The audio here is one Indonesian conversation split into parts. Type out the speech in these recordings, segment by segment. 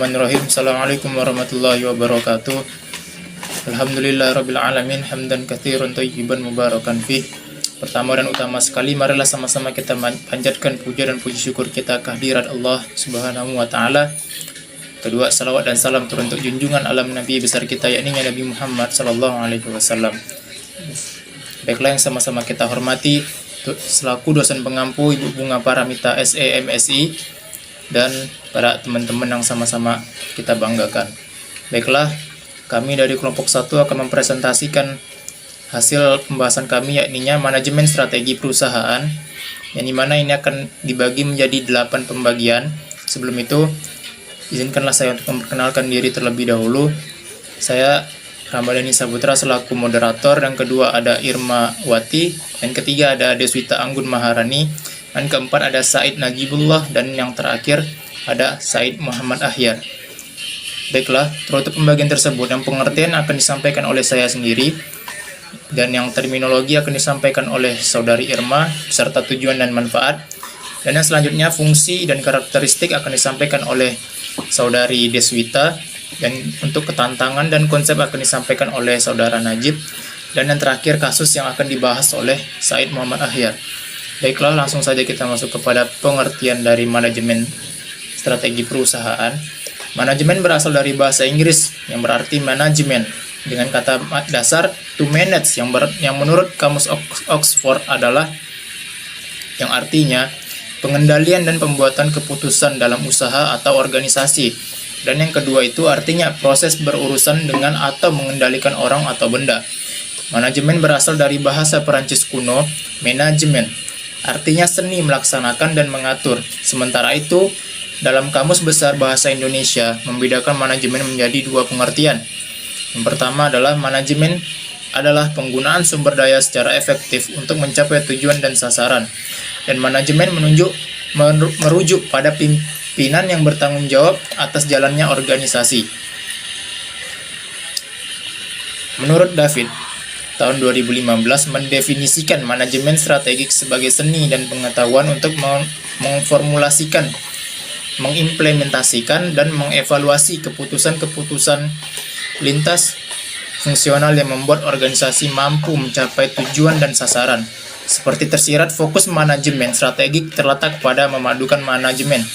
Bismillahirrahmanirrahim. Assalamualaikum warahmatullahi wabarakatuh. Alhamdulillahirabbil alamin, hamdan katsiran thayyiban mubarakan fih. Pertama dan utama sekali, marilah sama-sama kita panjatkan puja dan puji syukur kita kehadirat Allah Subhanahu wa taala. Kedua, salawat dan salam turun untuk junjungan alam Nabi besar kita, yakni Nabi Muhammad sallallahu alaihi wasallam. Baiklah, yang sama-sama kita hormati selaku dosen pengampu Ibu Bunga Paramita SE MSI dan para teman-teman yang sama-sama kita banggakan. Baiklah, kami dari kelompok 1 akan mempresentasikan hasil pembahasan kami, yakni manajemen strategi perusahaan, yang dimana ini akan dibagi menjadi 8 pembagian. Sebelum itu, izinkanlah saya untuk memperkenalkan diri terlebih dahulu. Saya Ramadhani Saputra selaku moderator, yang kedua ada Irma Wati, yang ketiga ada Deswita Anggun Maharani, dan keempat ada Said Najibullah, dan yang terakhir ada Said Muhammad Ahyar. Baiklah, untuk pembagian tersebut yang pengertian akan disampaikan oleh saya sendiri, dan yang terminologi akan disampaikan oleh Saudari Irma, serta tujuan dan manfaat. Dan yang selanjutnya fungsi dan karakteristik akan disampaikan oleh Saudari Deswita, dan untuk ketantangan dan konsep akan disampaikan oleh Saudara Najib, dan yang terakhir kasus yang akan dibahas oleh Said Muhammad Ahyar. Baiklah, langsung saja kita masuk kepada pengertian dari manajemen strategi perusahaan. Manajemen berasal dari bahasa Inggris yang berarti manajemen, dengan kata dasar to manage yang menurut Kamus Oxford adalah yang artinya pengendalian dan pembuatan keputusan dalam usaha atau organisasi. Dan yang kedua itu artinya proses berurusan dengan atau mengendalikan orang atau benda. Manajemen berasal dari bahasa Perancis kuno, manajemen, artinya seni melaksanakan dan mengatur. Sementara itu, dalam Kamus Besar Bahasa Indonesia membedakan manajemen menjadi 2 pengertian. Yang pertama adalah manajemen adalah penggunaan sumber daya secara efektif untuk mencapai tujuan dan sasaran. Dan manajemen merujuk pada pimpinan yang bertanggung jawab atas jalannya organisasi. Menurut David, tahun 2015 mendefinisikan manajemen strategik sebagai seni dan pengetahuan untuk memformulasikan, mengimplementasikan, dan mengevaluasi keputusan-keputusan lintas fungsional yang membuat organisasi mampu mencapai tujuan dan sasaran. Seperti tersirat, fokus manajemen strategik terletak pada memadukan manajemen,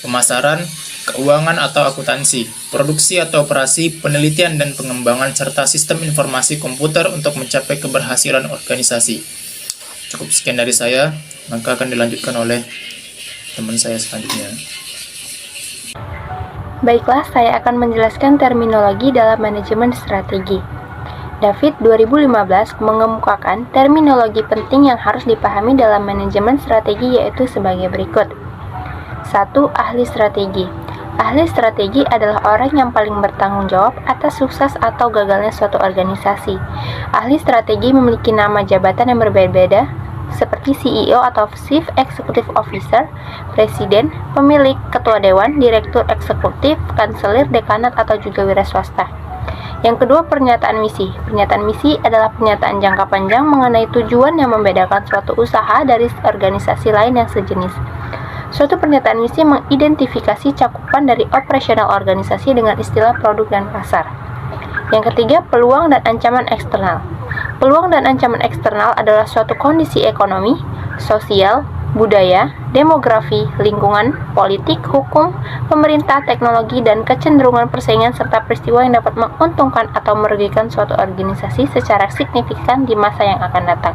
pemasaran, keuangan atau akuntansi, produksi atau operasi, penelitian dan pengembangan, serta sistem informasi komputer untuk mencapai keberhasilan organisasi. Cukup sekian dari saya, maka akan dilanjutkan oleh teman saya selanjutnya. Baiklah, saya akan menjelaskan terminologi dalam manajemen strategi. David 2015 mengemukakan terminologi penting yang harus dipahami dalam manajemen strategi, yaitu sebagai berikut. 1. Ahli strategi. Ahli strategi adalah orang yang paling bertanggung jawab atas sukses atau gagalnya suatu organisasi. Ahli strategi memiliki nama jabatan yang berbeda-beda, seperti CEO atau Chief Executive Officer, Presiden, Pemilik, Ketua Dewan, Direktur Eksekutif, Kanselir, Dekanat, atau juga wira swasta. Yang kedua, pernyataan misi. Pernyataan misi adalah pernyataan jangka panjang mengenai tujuan yang membedakan suatu usaha dari organisasi lain yang sejenis. Suatu pernyataan misi mengidentifikasi cakupan dari operasional organisasi dengan istilah produk dan pasar. Yang ketiga, peluang dan ancaman eksternal. Peluang dan ancaman eksternal adalah suatu kondisi ekonomi, sosial, budaya, demografi, lingkungan, politik, hukum, pemerintah, teknologi, dan kecenderungan persaingan serta peristiwa yang dapat menguntungkan atau merugikan suatu organisasi secara signifikan di masa yang akan datang.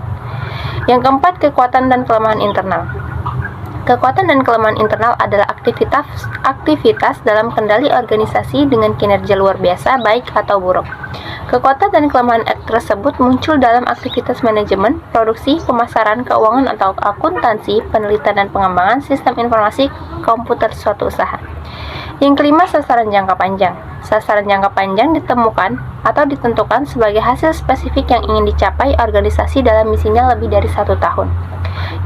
Yang keempat, kekuatan dan kelemahan internal. Kekuatan dan kelemahan internal adalah aktivitas dalam kendali organisasi dengan kinerja luar biasa, baik atau buruk. Kekuatan dan kelemahan tersebut muncul dalam aktivitas manajemen, produksi, pemasaran, keuangan atau akuntansi, penelitian dan pengembangan sistem informasi komputer suatu usaha. Yang kelima, sasaran jangka panjang. Sasaran jangka panjang ditemukan atau ditentukan sebagai hasil spesifik yang ingin dicapai organisasi dalam misinya lebih dari 1 tahun.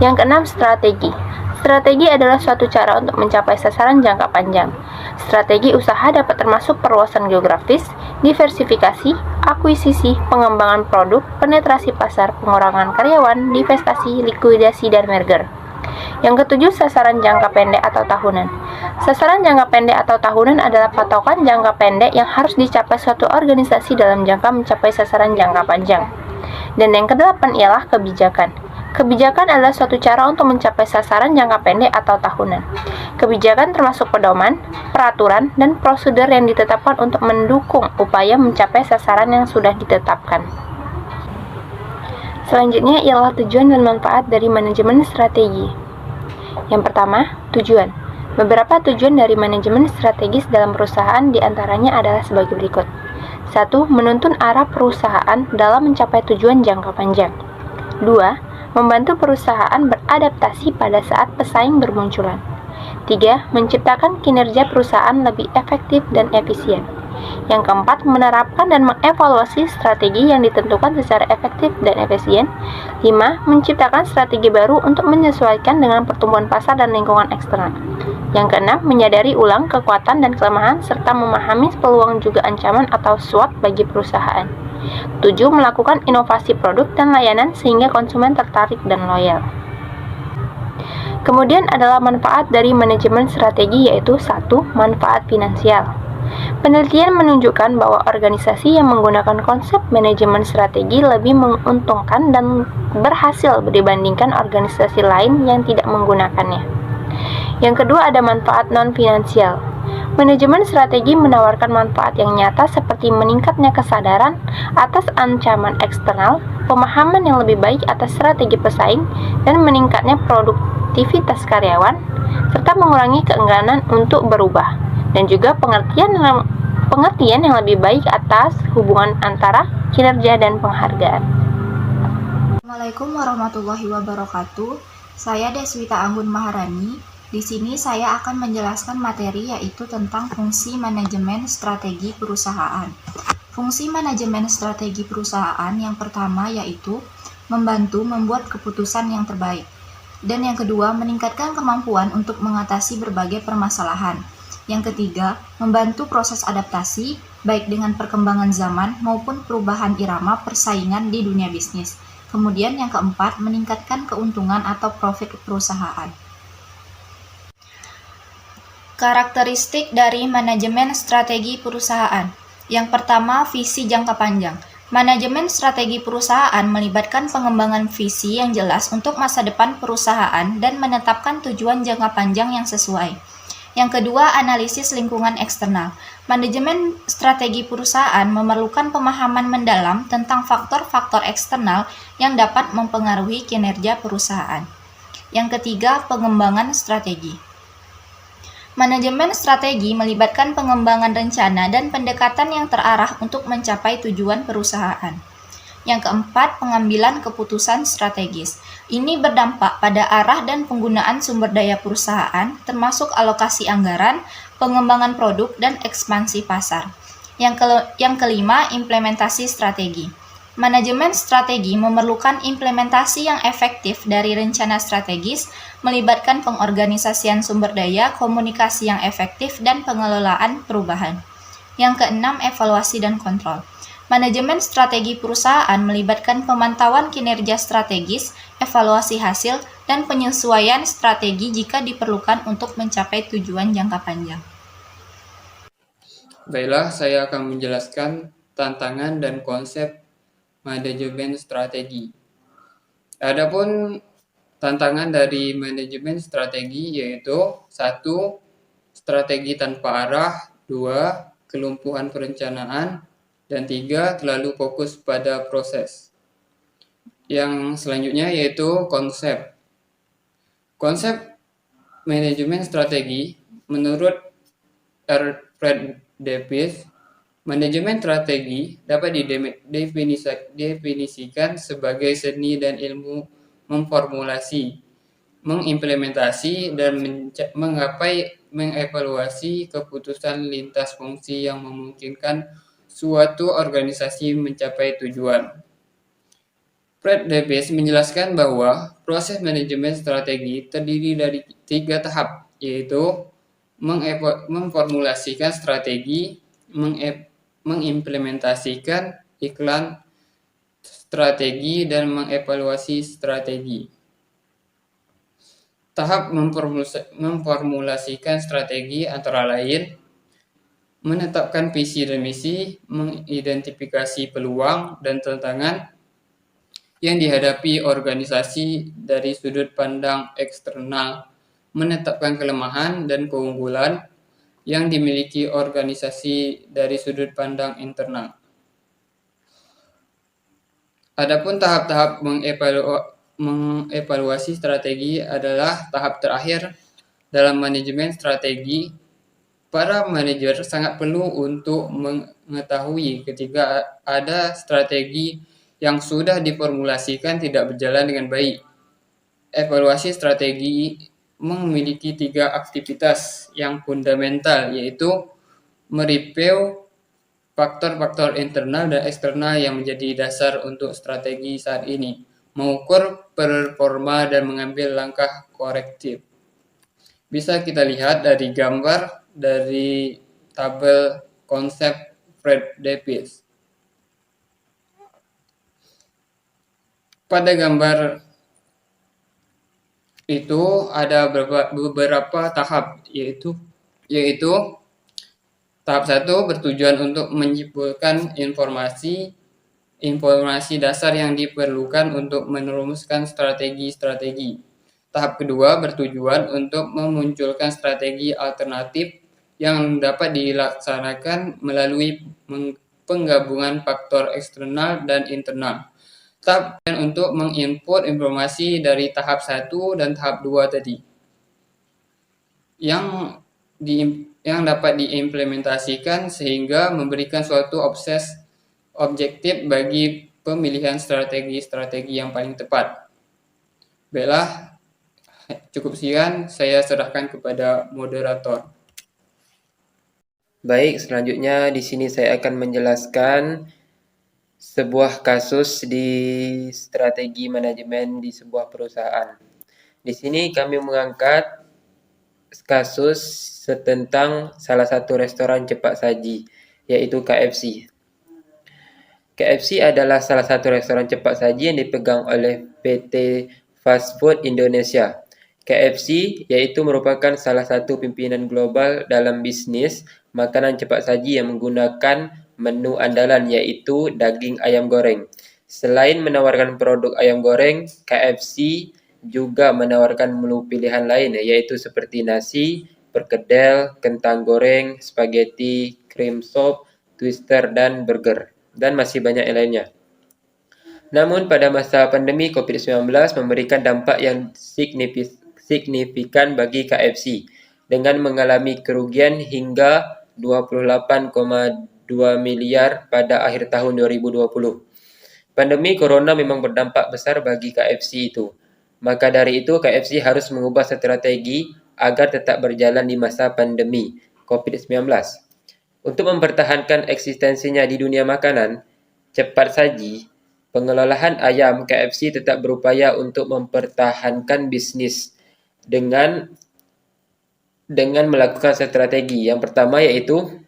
Yang keenam, strategi. Strategi adalah suatu cara untuk mencapai sasaran jangka panjang. Strategi usaha dapat termasuk perluasan geografis, diversifikasi, akuisisi, pengembangan produk, penetrasi pasar, pengurangan karyawan, divestasi, likuidasi, dan merger. Yang ketujuh, sasaran jangka pendek atau tahunan. Sasaran jangka pendek atau tahunan adalah patokan jangka pendek yang harus dicapai suatu organisasi dalam jangka mencapai sasaran jangka panjang. Dan yang kedelapan ialah kebijakan. Kebijakan adalah suatu cara untuk mencapai sasaran jangka pendek atau tahunan. Kebijakan termasuk pedoman, peraturan, dan prosedur yang ditetapkan untuk mendukung upaya mencapai sasaran yang sudah ditetapkan. Selanjutnya ialah tujuan dan manfaat dari manajemen strategi. Yang pertama, tujuan. Beberapa tujuan dari manajemen strategis dalam perusahaan diantaranya adalah sebagai berikut. 1. Menuntun arah perusahaan dalam mencapai tujuan jangka panjang. 2. Membantu perusahaan beradaptasi pada saat pesaing bermunculan. 3. Menciptakan kinerja perusahaan lebih efektif dan efisien. Yang keempat, menerapkan dan mengevaluasi strategi yang ditentukan secara efektif dan efisien. 5. Menciptakan strategi baru untuk menyesuaikan dengan pertumbuhan pasar dan lingkungan eksternal. Yang keenam, menyadari ulang kekuatan dan kelemahan serta memahami peluang juga ancaman atau SWOT bagi perusahaan. 7. Melakukan inovasi produk dan layanan sehingga konsumen tertarik dan loyal. Kemudian adalah manfaat dari manajemen strategi, yaitu 1. Manfaat finansial. Penelitian menunjukkan bahwa organisasi yang menggunakan konsep manajemen strategi lebih menguntungkan dan berhasil dibandingkan organisasi lain yang tidak menggunakannya. Yang kedua ada manfaat non-finansial. Manajemen strategi menawarkan manfaat yang nyata seperti meningkatnya kesadaran atas ancaman eksternal, pemahaman yang lebih baik atas strategi pesaing, dan meningkatnya produktivitas karyawan, serta mengurangi keengganan untuk berubah, dan juga pengertian yang lebih baik atas hubungan antara kinerja dan penghargaan. Assalamualaikum warahmatullahi wabarakatuh. Saya Deswita Anggun Maharani. Di sini saya akan menjelaskan materi yaitu tentang fungsi manajemen strategi perusahaan. Fungsi manajemen strategi perusahaan yang pertama yaitu membantu membuat keputusan yang terbaik. Dan yang kedua, meningkatkan kemampuan untuk mengatasi berbagai permasalahan. Yang ketiga, membantu proses adaptasi baik dengan perkembangan zaman maupun perubahan irama persaingan di dunia bisnis. Kemudian yang keempat, meningkatkan keuntungan atau profit perusahaan. Karakteristik dari manajemen strategi perusahaan. Yang pertama, visi jangka panjang. Manajemen strategi perusahaan melibatkan pengembangan visi yang jelas untuk masa depan perusahaan dan menetapkan tujuan jangka panjang yang sesuai. Yang kedua, analisis lingkungan eksternal. Manajemen strategi perusahaan memerlukan pemahaman mendalam tentang faktor-faktor eksternal yang dapat mempengaruhi kinerja perusahaan. Yang ketiga, pengembangan strategi. Manajemen strategi melibatkan pengembangan rencana dan pendekatan yang terarah untuk mencapai tujuan perusahaan. Yang keempat, pengambilan keputusan strategis. Ini berdampak pada arah dan penggunaan sumber daya perusahaan, termasuk alokasi anggaran, pengembangan produk, dan ekspansi pasar. Yang kelima, implementasi strategi. Manajemen strategi memerlukan implementasi yang efektif dari rencana strategis, melibatkan pengorganisasian sumber daya, komunikasi yang efektif, dan pengelolaan perubahan. Yang keenam, evaluasi dan kontrol. Manajemen strategi perusahaan melibatkan pemantauan kinerja strategis, evaluasi hasil, dan penyesuaian strategi jika diperlukan untuk mencapai tujuan jangka panjang. Baiklah, saya akan menjelaskan tantangan dan konsep manajemen strategi. Adapun tantangan dari manajemen strategi yaitu 1. Strategi tanpa arah, 2. Kelumpuhan perencanaan, dan 3. Terlalu fokus pada proses. Yang selanjutnya yaitu konsep. Konsep manajemen strategi menurut Fred Davis, manajemen strategi dapat didefinisikan sebagai seni dan ilmu memformulasi, mengimplementasi, dan mengevaluasi keputusan lintas fungsi yang memungkinkan suatu organisasi mencapai tujuan. Fred Davis menjelaskan bahwa proses manajemen strategi terdiri dari 3 tahap, yaitu memformulasikan strategi, mengimplementasikan iklan strategi, dan mengevaluasi strategi. Tahap memformulasikan strategi antara lain menetapkan visi dan misi, mengidentifikasi peluang dan tantangan yang dihadapi organisasi dari sudut pandang eksternal, menetapkan kelemahan dan keunggulan yang dimiliki organisasi dari sudut pandang internal. Adapun tahap-tahap mengevaluasi strategi adalah tahap terakhir dalam manajemen strategi. Para manajer sangat perlu untuk mengetahui ketika ada strategi yang sudah diformulasikan tidak berjalan dengan baik. Evaluasi strategi memiliki 3 aktivitas yang fundamental, yaitu mereview faktor-faktor internal dan eksternal yang menjadi dasar untuk strategi saat ini, mengukur performa dan mengambil langkah korektif. Bisa kita lihat dari gambar dari tabel konsep Fred Davis. Pada gambar itu ada beberapa tahap, yaitu tahap 1 bertujuan untuk menyimpulkan informasi dasar yang diperlukan untuk merumuskan strategi-strategi. Tahap kedua bertujuan untuk memunculkan strategi alternatif yang dapat dilaksanakan melalui penggabungan faktor eksternal dan internal. Tahap untuk menginput informasi dari tahap 1 dan tahap 2 tadi, yang dapat diimplementasikan sehingga memberikan suatu objektif bagi pemilihan strategi-strategi yang paling tepat. Baiklah, cukup sekian, saya serahkan kepada moderator. Baik, selanjutnya di sini saya akan menjelaskan sebuah kasus di strategi manajemen di sebuah perusahaan. Di sini kami mengangkat kasus tentang salah satu restoran cepat saji, yaitu KFC. KFC adalah salah satu restoran cepat saji yang dipegang oleh PT Fast Food Indonesia. KFC yaitu merupakan salah satu pimpinan global dalam bisnis makanan cepat saji yang menggunakan menu andalan yaitu daging ayam goreng. Selain menawarkan produk ayam goreng, KFC juga menawarkan menu pilihan lain yaitu seperti nasi, perkedel, kentang goreng, spaghetti, cream soup, twister, dan burger. Dan masih banyak yang lainnya. Namun pada masa pandemi COVID-19 memberikan dampak yang signifikan bagi KFC dengan mengalami kerugian hingga 28,2 miliar pada akhir tahun 2020. Pandemi corona memang berdampak besar bagi KFC itu. Maka dari itu KFC harus mengubah strategi agar tetap berjalan di masa pandemi COVID-19. Untuk mempertahankan eksistensinya di dunia makanan cepat saji, pengelolaan ayam KFC tetap berupaya untuk mempertahankan bisnis dengan melakukan strategi. Yang pertama yaitu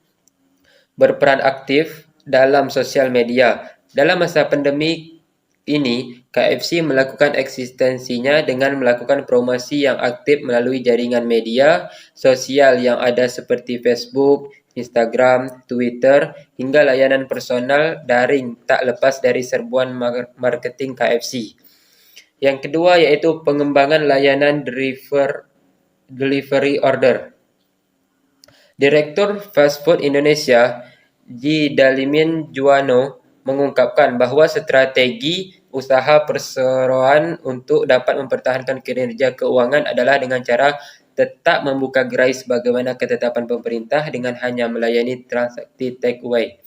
berperan aktif dalam sosial media. Dalam masa pandemi ini, KFC melakukan eksistensinya dengan melakukan promosi yang aktif melalui jaringan media sosial yang ada seperti Facebook, Instagram, Twitter, hingga layanan personal daring tak lepas dari serbuan marketing KFC. Yang kedua yaitu pengembangan layanan delivery order. Direktur Fast Food Indonesia, G. Dalimin Juwana, mengungkapkan bahwa strategi usaha perseroan untuk dapat mempertahankan kinerja keuangan adalah dengan cara tetap membuka gerai sebagaimana ketetapan pemerintah dengan hanya melayani transaksi take away,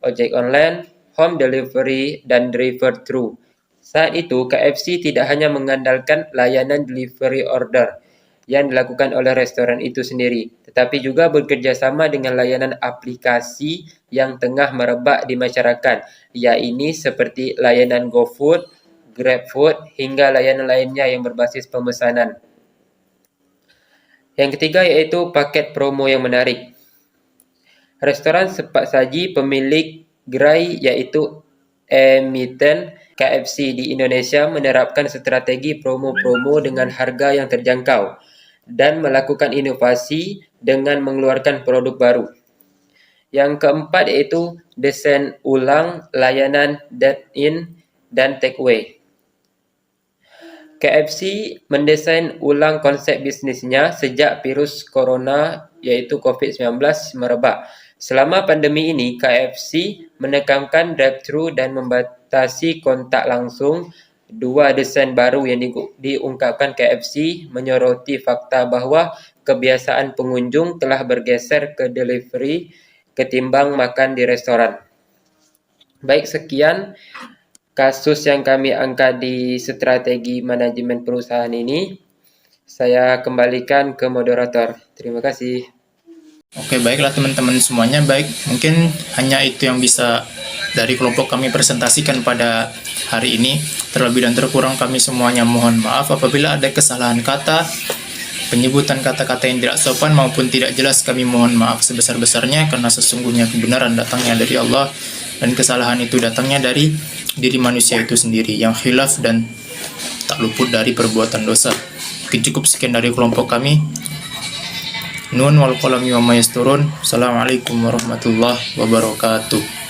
ojek online, home delivery, dan drive-thru. Saat itu, KFC tidak hanya mengandalkan layanan delivery order yang dilakukan oleh restoran itu sendiri, tetapi juga bekerja sama dengan layanan aplikasi yang tengah merebak di masyarakat, yaitu seperti layanan GoFood, GrabFood, hingga layanan lainnya yang berbasis pemesanan. Yang ketiga yaitu paket promo yang menarik. Restoran cepat saji pemilik gerai yaitu emiten KFC di Indonesia menerapkan strategi promo-promo dengan harga yang terjangkau dan melakukan inovasi dengan mengeluarkan produk baru. Yang keempat yaitu desain ulang layanan dine-in dan take-away. KFC mendesain ulang konsep bisnisnya sejak virus corona yaitu COVID-19 merebak. Selama pandemi ini, KFC menekankan drive-thru dan membatasi kontak langsung. Dua desain baru yang diungkapkan KFC menyoroti fakta bahwa kebiasaan pengunjung telah bergeser ke delivery ketimbang makan di restoran. Baik, sekian kasus yang kami angkat di strategi manajemen perusahaan ini. Saya kembalikan ke moderator. Terima kasih. Oke, baiklah teman-teman semuanya. Baik, mungkin hanya itu yang bisa dari kelompok kami presentasikan pada hari ini. Terlebih dan terkurang kami semuanya mohon maaf apabila ada kesalahan kata, penyebutan kata-kata yang tidak sopan maupun tidak jelas. Kami mohon maaf sebesar-besarnya karena sesungguhnya kebenaran datangnya dari Allah dan kesalahan itu datangnya dari diri manusia itu sendiri yang khilaf dan tak luput dari perbuatan dosa. Cukup sekian dari kelompok kami. Nun wal qalami wa ma yasturun. Assalamualaikum warahmatullahi wabarakatuh.